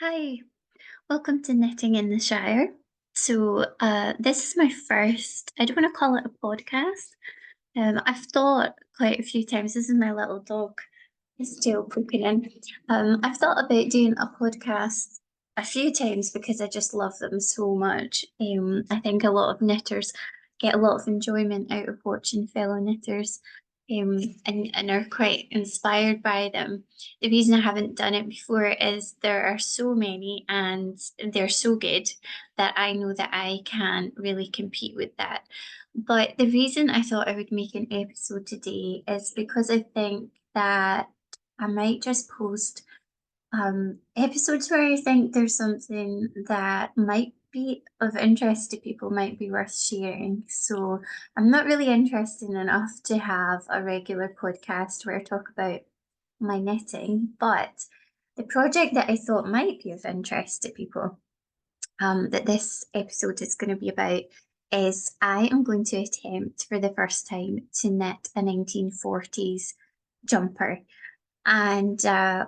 Hi, welcome to Knitting in the Shire. This is my first, I don't want to call it a podcast. I've thought quite a few times, this is my little dog, his tail poking in. I've thought about doing a podcast a few times because I just love them so much. I think a lot of knitters get a lot of enjoyment out of watching fellow knitters, and are quite inspired by them. The reason I haven't done it before is there are so many and they're so good that I know that I can't really compete with that. But the reason I thought I would make an episode today is because I think that I might just post episodes where I think there's something that might be of interest to people, might be worth sharing. So I'm not really interested enough to have a regular podcast where I talk about my knitting, but the project that I thought might be of interest to people, that this episode is going to be about, is I am going to attempt for the first time to knit a 1940s jumper. And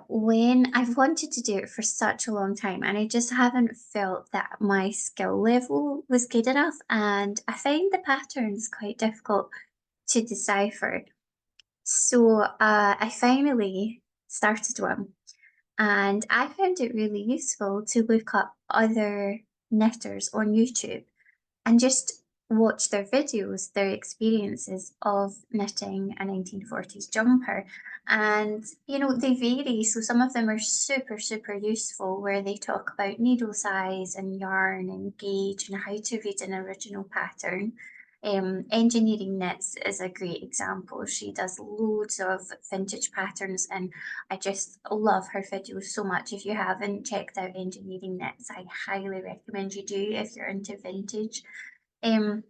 when I've wanted to do it for such a long time, and I just haven't felt that my skill level was good enough, and I find the patterns quite difficult to decipher. I finally started one, and I found it really useful to look up other knitters on YouTube and just watch their videos, their experiences of knitting a 1940s jumper. And, they vary. So some of them are super, super useful, where they talk about needle size and yarn and gauge and how to read an original pattern. Engineering Knits is a great example. She does loads of vintage patterns, and I just love her videos so much. If you haven't checked out Engineering Knits, I highly recommend you do if you're into vintage. Um,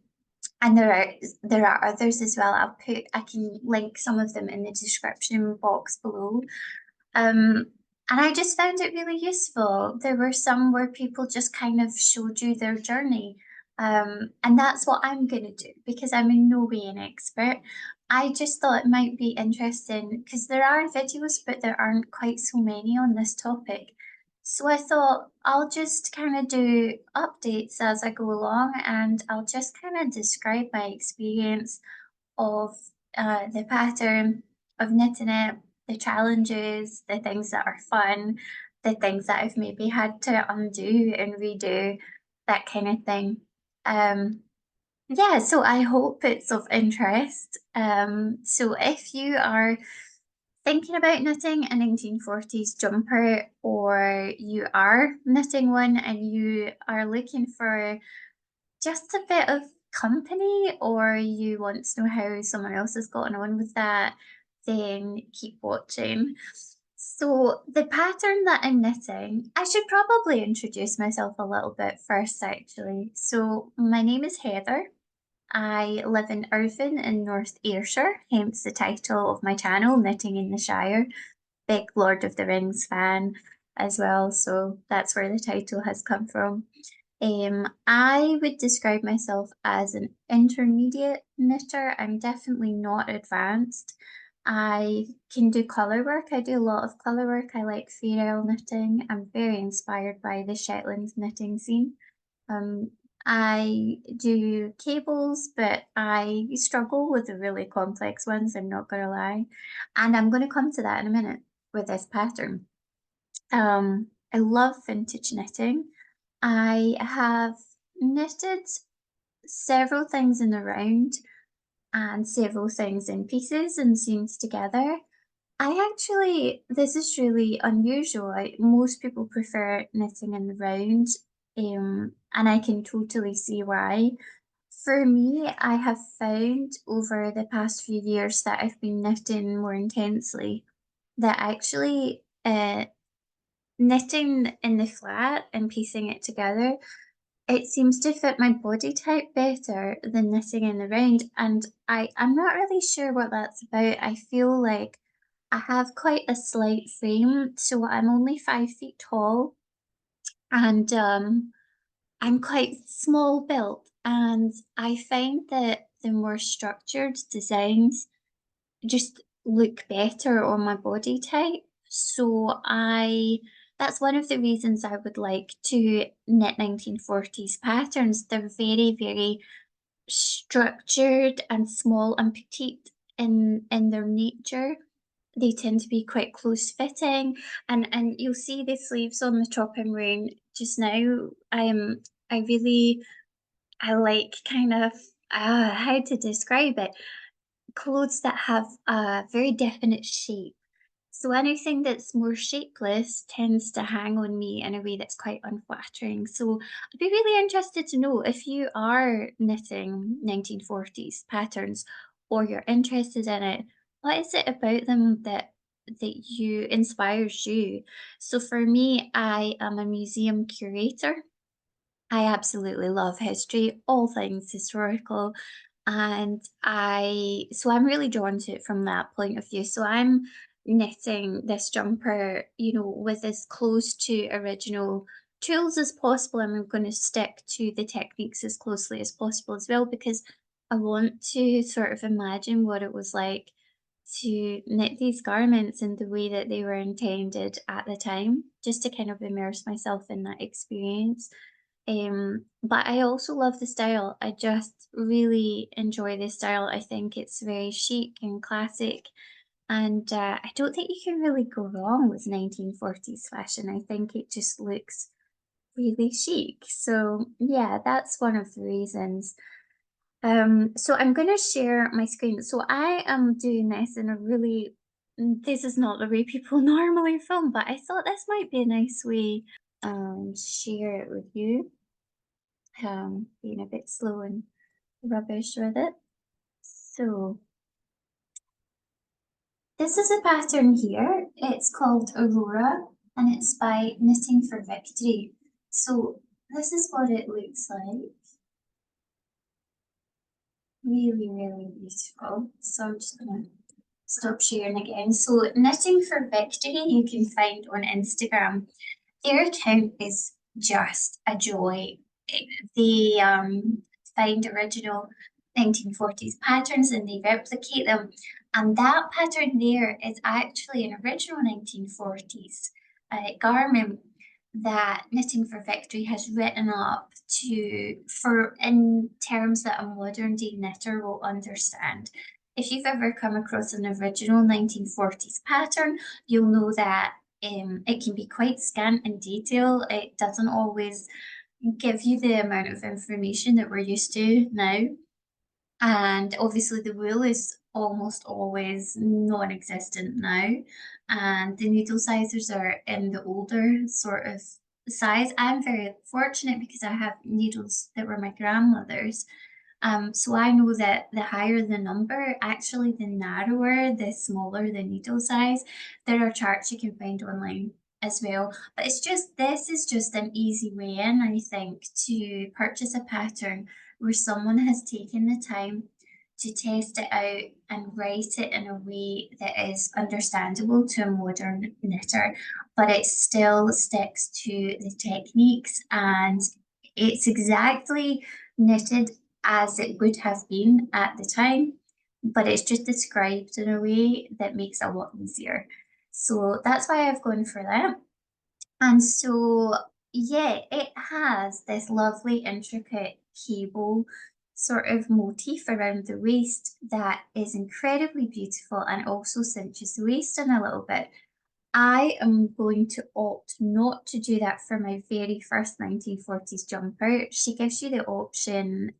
and there are others as well. I can link some of them in the description box below. And I just found it really useful. There were some where people just kind of showed you their journey. And that's what I'm gonna do because I'm in no way an expert. I just thought it might be interesting because there are videos, but there aren't quite so many on this topic. So I thought I'll just kind of do updates as I go along, and I'll just kind of describe my experience of the pattern of knitting it, the challenges, the things that are fun, the things that I've maybe had to undo and redo, that kind of thing. Um, yeah, so I hope it's of interest. So if you are thinking about knitting a 1940s jumper, or you are knitting one and you are looking for just a bit of company, or you want to know how someone else has gotten on with that, then keep watching. So the pattern that I'm knitting, I should probably introduce myself a little bit first, actually. So my name is Heather. I live in Irvine in North Ayrshire, hence the title of my channel, Knitting in the Shire. Big Lord of the Rings fan as well, so that's where the title has come from. I would describe myself as an intermediate knitter. I'm definitely not advanced. I can do colour work. I do a lot of colour work. I like fair knitting. I'm very inspired by the Shetland knitting scene. Um, I do cables, but I struggle with the really complex ones, I'm not gonna lie. And I'm gonna come to that in a minute with this pattern. I love vintage knitting. I have knitted several things in the round and several things in pieces and seams together. This is really unusual. Most people prefer knitting in the round, and I can totally see why. For me, I have found over the past few years that I've been knitting more intensely, that actually knitting in the flat and piecing it together, it seems to fit my body type better than knitting in the round, and I'm not really sure what that's about. I feel like I have quite a slight frame, so I'm only 5 feet tall, and I'm quite small built, and I find that the more structured designs just look better on my body type. So I That's one of the reasons I would like to knit 1940s patterns. They're very, very structured and small and petite in their nature. They tend to be quite close fitting, and you'll see the sleeves on the top I'm wearing just now. I really I like kind of how to describe it. Clothes that have a very definite shape. So anything that's more shapeless tends to hang on me in a way that's quite unflattering. So I'd be really interested to know if you are knitting 1940s patterns or you're interested in it, what is it about them that you inspires you? So for me, I am a museum curator. I absolutely love history, all things historical. And I'm really drawn to it from that point of view. So I'm knitting this jumper, with as close to original tools as possible. And I'm going to stick to the techniques as closely as possible as well, because I want to sort of imagine what it was like to knit these garments in the way that they were intended at the time, just to kind of immerse myself in that experience. But I also love the style. I just really enjoy this style. I think it's very chic and classic, and I don't think you can really go wrong with 1940s fashion. I think it just looks really chic. So yeah, that's one of the reasons. So I'm gonna share my screen. So I am doing this in a really, this is not the way people normally film, but I thought this might be a nice way share it with you, being a bit slow and rubbish with it. So this is a pattern here. It's called Aurora and it's by Knitting for Victory. So this is what it looks like. Really, really beautiful. So I'm just gonna stop sharing again. So Knitting for Victory you can find on Instagram. Their account is just a joy. They find original 1940s patterns and they replicate them. And that pattern there is actually an original 1940s garment that Knitting for Victory has written up for in terms that a modern day knitter will understand. If you've ever come across an original 1940s pattern, you'll know that it can be quite scant in detail. It doesn't always give you the amount of information that we're used to now. And obviously, the wool is almost always non existent now. And the needle sizes are in the older sort of size. I'm very fortunate because I have needles that were my grandmother's. So I know that the higher the number, actually the narrower, the smaller the needle size. There are charts you can find online as well. But this is just an easy way in, I think, to purchase a pattern where someone has taken the time to test it out and write it in a way that is understandable to a modern knitter, but it still sticks to the techniques and it's exactly knitted as it would have been at the time, but it's just described in a way that makes it a lot easier. So that's why I've gone for that. And so, yeah, it has this lovely, intricate cable sort of motif around the waist that is incredibly beautiful and also cinches the waist in a little bit. I am going to opt not to do that for my very first 1940s jumper. She gives you the option,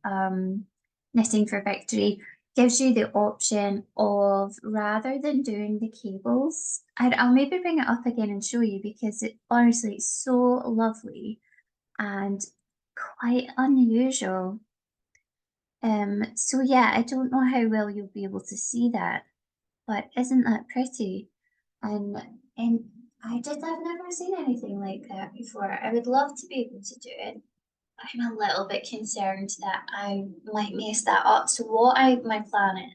Knitting for Victory gives you the option of rather than doing the cables, I'll maybe bring it up again and show you because it honestly it's so lovely and quite unusual. So yeah, I don't know how well you'll be able to see that, but isn't that pretty? And and I've never seen anything like that before. I would love to be able to do it. I'm a little bit concerned that I might mess that up. So my plan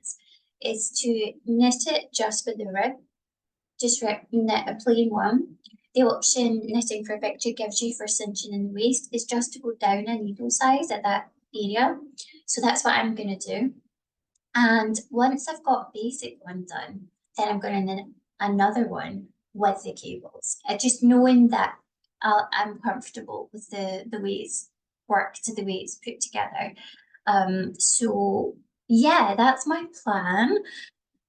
is to knit it just with the rib, knit a plain one. The option Knitting for Victory gives you for cinching in the waist is just to go down a needle size at that area. So that's what I'm gonna do. And once I've got a basic one done, then I'm gonna knit another one with the cables. Just knowing that I'm comfortable with the way it's worked, the way it's put together. So yeah, that's my plan.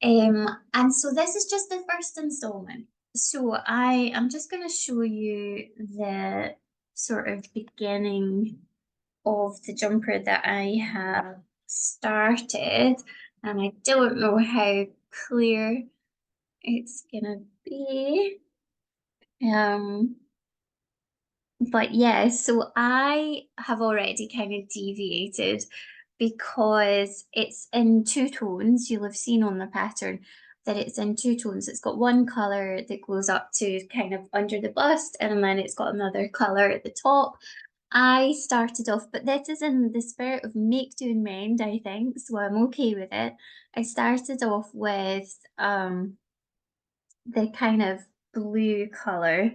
And so this is just the first installment. So I am just going to show you the sort of beginning of the jumper that I have started. And I don't know how clear it's gonna be. Um, but yeah, so I have already kind of deviated because it's in two tones. You'll have seen on the pattern that it's in two tones. It's got one color that goes up to kind of under the bust, and then it's got another color at the top. I started off, but this is in the spirit of make, do, and mend, I think, so I'm okay with it. I started off with the kind of blue color,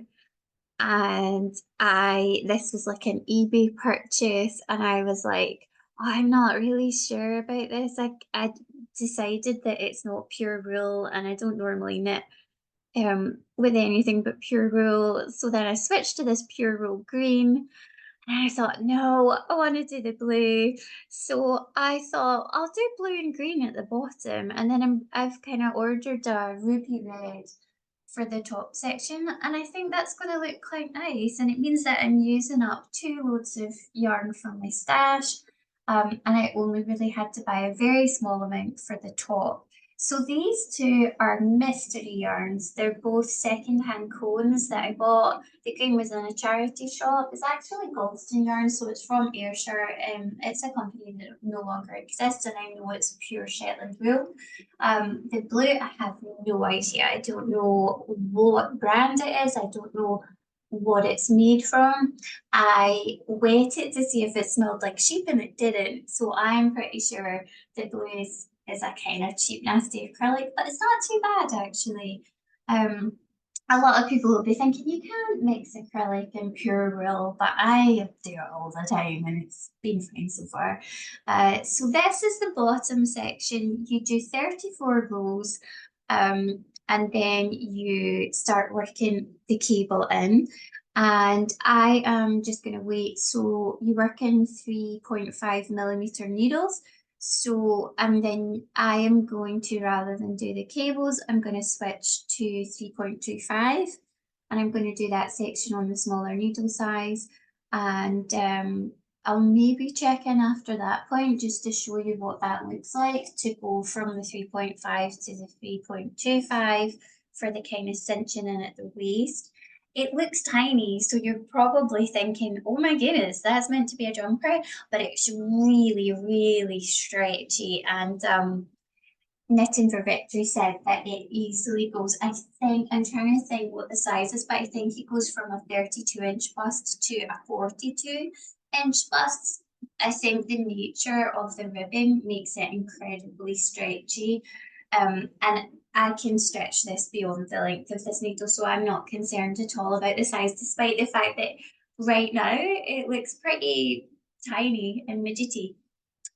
and this was like an eBay purchase, and I was like, "Oh, I'm not really sure about this. I decided that it's not pure wool, and I don't normally knit with anything but pure wool. So then I switched to this pure wool green, and I thought, no, I want to do the blue. So I thought I'll do blue and green at the bottom. And then I've kind of ordered a ruby red for the top section. And I think that's going to look quite nice. And it means that I'm using up 2 loads of yarn from my stash. And I only really had to buy a very small amount for the top. So these two are mystery yarns. They're both secondhand cones that I bought. The green was in a charity shop. It's actually Galston yarn, so it's from Ayrshire. It's a company that no longer exists, and I know it's pure Shetland wool. The blue, I have no idea. I don't know what brand it is. I don't know what it's made from. I waited to see if it smelled like sheep, and it didn't. So I'm pretty sure the blue is a kind of cheap, nasty acrylic, but it's not too bad actually. Um, a lot of people will be thinking you can't mix acrylic and pure wool, but I do it all the time and it's been fine so far. So this is the bottom section. You do 34 rows, and then you start working the cable in. And I am just going to wait. So you work in 3.5mm needles. So, and then I am going to, rather than do the cables, I'm going to switch to 3.25, and I'm going to do that section on the smaller needle size. And I'll maybe check in after that point just to show you what that looks like to go from the 3.5 to the 3.25 for the kind of cinching in at the waist. It looks tiny, so you're probably thinking, oh my goodness, that's meant to be a jumper, but it's really, really stretchy. And Knitting for Victory said that it easily goes, I think, I'm trying to think what the size is, but I think it goes from a 32-inch bust to a 42-inch bust. I think the nature of the ribbon makes it incredibly stretchy. And I can stretch this beyond the length of this needle, so I'm not concerned at all about the size, despite the fact that right now it looks pretty tiny and midgety.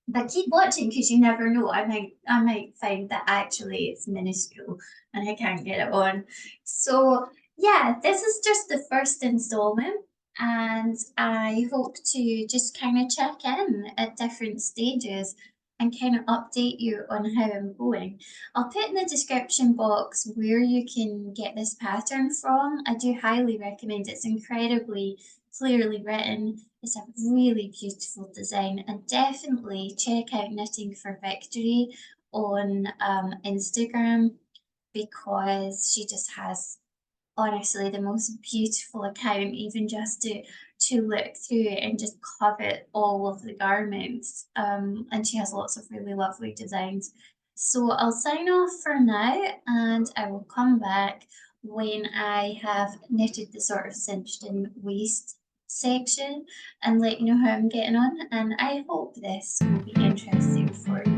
But keep watching because you never know. I might find that actually it's minuscule and I can't get it on. So yeah, this is just the first installment, and I hope to just kind of check in at different stages and kind of update you on how I'm going. I'll put in the description box where you can get this pattern from. I do highly recommend it. It's incredibly clearly written. It's a really beautiful design, and definitely check out Knitting for Victory on Instagram because she just has honestly the most beautiful account, even just to look through it and just covet all of the garments. And she has lots of really lovely designs. So I'll sign off for now, and I will come back when I have knitted the sort of cinched in waist section and let you know how I'm getting on. And I hope this will be interesting for you.